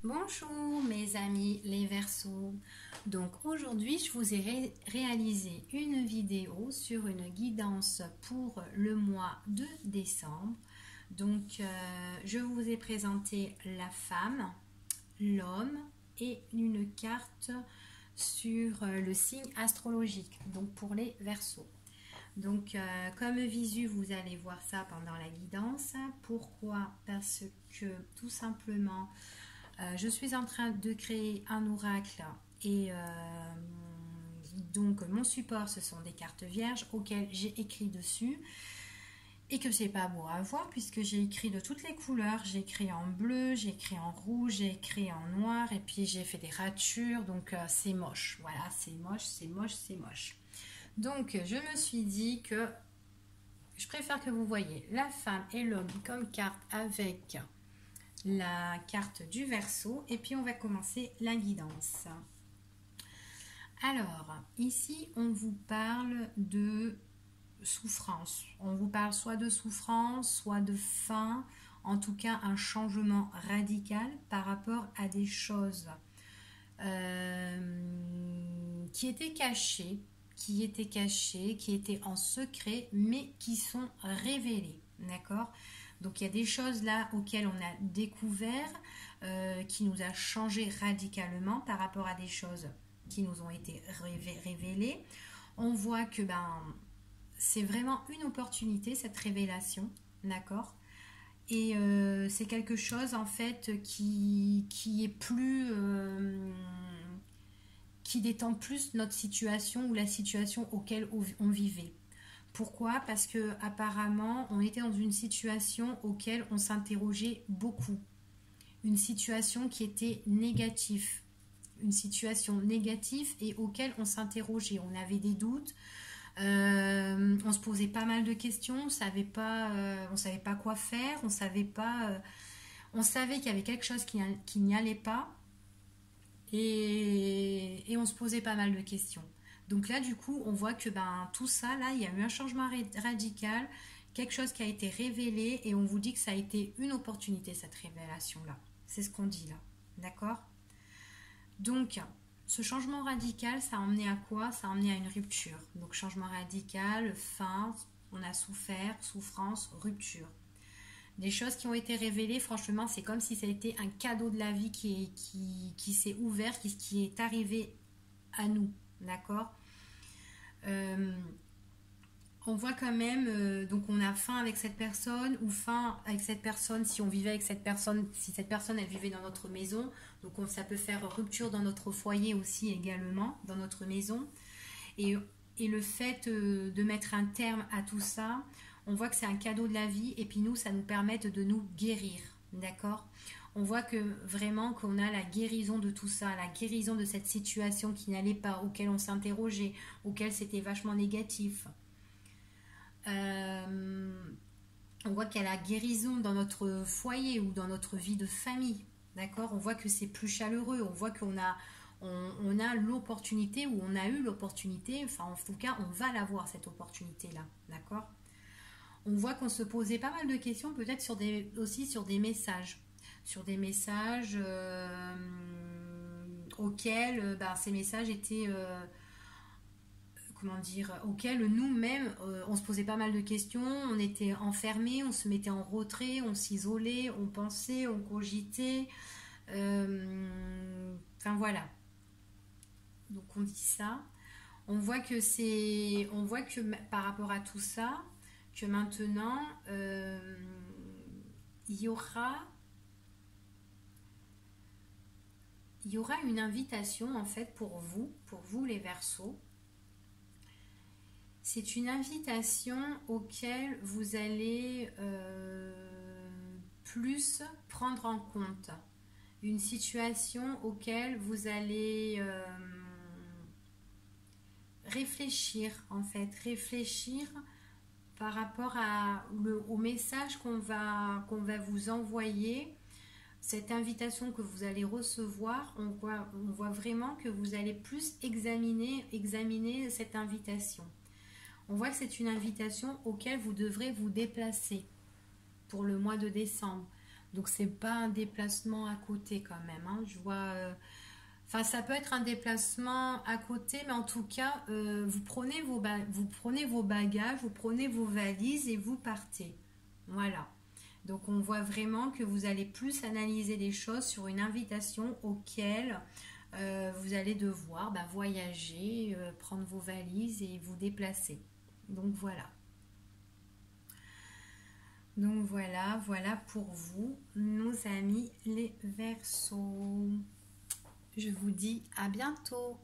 Bonjour mes amis les Verseaux. Donc aujourd'hui je vous ai réalisé une vidéo sur une guidance pour le mois de décembre. Donc je vous ai présenté la femme, l'homme et une carte sur le signe astrologique, donc pour les Verseaux. Donc comme visu vous allez voir ça pendant la guidance. Pourquoi? Parce que tout simplement je suis en train de créer un oracle et donc mon support ce sont des cartes vierges auxquelles j'ai écrit dessus et que c'est pas beau à voir puisque j'ai écrit de toutes les couleurs, j'ai écrit en bleu, j'ai écrit en rouge, j'ai écrit en noir et puis j'ai fait des ratures, donc c'est moche, voilà, c'est moche, c'est moche, c'est moche. Donc je me suis dit que je préfère que vous voyez la femme et l'homme comme carte avec la carte du Verseau et puis on va commencer la guidance. Alors, ici on vous parle de souffrance. On vous parle soit de souffrance, soit de faim, en tout cas un changement radical par rapport à des choses qui étaient cachées, qui étaient en secret, mais qui sont révélées. D'accord? Donc il y a des choses là auxquelles on a découvert, qui nous a changé radicalement par rapport à des choses qui nous ont été révélées. On voit que c'est vraiment une opportunité cette révélation, d'accord? Et c'est quelque chose en fait qui est plus qui détend plus notre situation ou la situation auquel on vivait. Pourquoi? Parce que apparemment, on était dans une situation auquel on s'interrogeait beaucoup. Une situation qui était négative. Une situation négative et auquel on s'interrogeait. On avait des doutes, on se posait pas mal de questions, on savait pas quoi faire, on savait qu'il y avait quelque chose qui n'y allait pas et on se posait pas mal de questions. Donc là, du coup, on voit que tout ça, là, il y a eu un changement radical, quelque chose qui a été révélé et on vous dit que ça a été une opportunité, cette révélation-là. C'est ce qu'on dit là. D'accord? Donc, ce changement radical, ça a emmené à quoi? Ça a emmené à une rupture. Donc, changement radical, fin, on a souffert, souffrance, rupture. Des choses qui ont été révélées, franchement, c'est comme si ça a été un cadeau de la vie qui s'est ouvert, qui est arrivé à nous. D'accord? On voit quand même, donc on a faim avec cette personne ou faim avec cette personne si on vivait avec cette personne, si cette personne elle vivait dans notre maison, donc ça peut faire rupture dans notre foyer aussi également, dans notre maison. Et, et le fait de mettre un terme à tout ça, on voit que c'est un cadeau de la vie et puis nous, ça nous permet de nous guérir, d'accord? On voit que vraiment qu'on a la guérison de tout ça, la guérison de cette situation qui n'allait pas, auquel on s'interrogeait, auquel c'était vachement négatif. On voit qu'il y a la guérison dans notre foyer ou dans notre vie de famille, d'accord? On voit que c'est plus chaleureux, on voit on a l'opportunité ou on a eu l'opportunité, enfin en tout cas on va l'avoir cette opportunité-là, d'accord? On voit qu'on se posait pas mal de questions peut-être aussi sur des messages auxquels ces messages étaient comment dire, auxquels nous-mêmes, on se posait pas mal de questions, on était enfermés, on se mettait en retrait, on s'isolait, on pensait, on cogitait. Enfin voilà. Donc on dit ça. On voit que par rapport à tout ça, que maintenant, il y aura une invitation en fait pour vous les Verseaux. C'est une invitation auquel vous allez plus prendre en compte. Une situation auquel vous allez réfléchir, en fait. Réfléchir par rapport au message qu'on va vous envoyer. Cette invitation que vous allez recevoir, on voit vraiment que vous allez plus examiner cette invitation. On voit que c'est une invitation auquel vous devrez vous déplacer pour le mois de décembre. Donc c'est pas un déplacement à côté quand même, hein. Je vois, enfin ça peut être un déplacement à côté, mais en tout cas, vous prenez vos bagages, vous prenez vos valises et vous partez. Voilà. Donc on voit vraiment que vous allez plus analyser les choses sur une invitation auquel vous allez devoir voyager, prendre vos valises et vous déplacer. Donc voilà. Donc voilà, voilà pour vous, nos amis les Verseaux. Je vous dis à bientôt.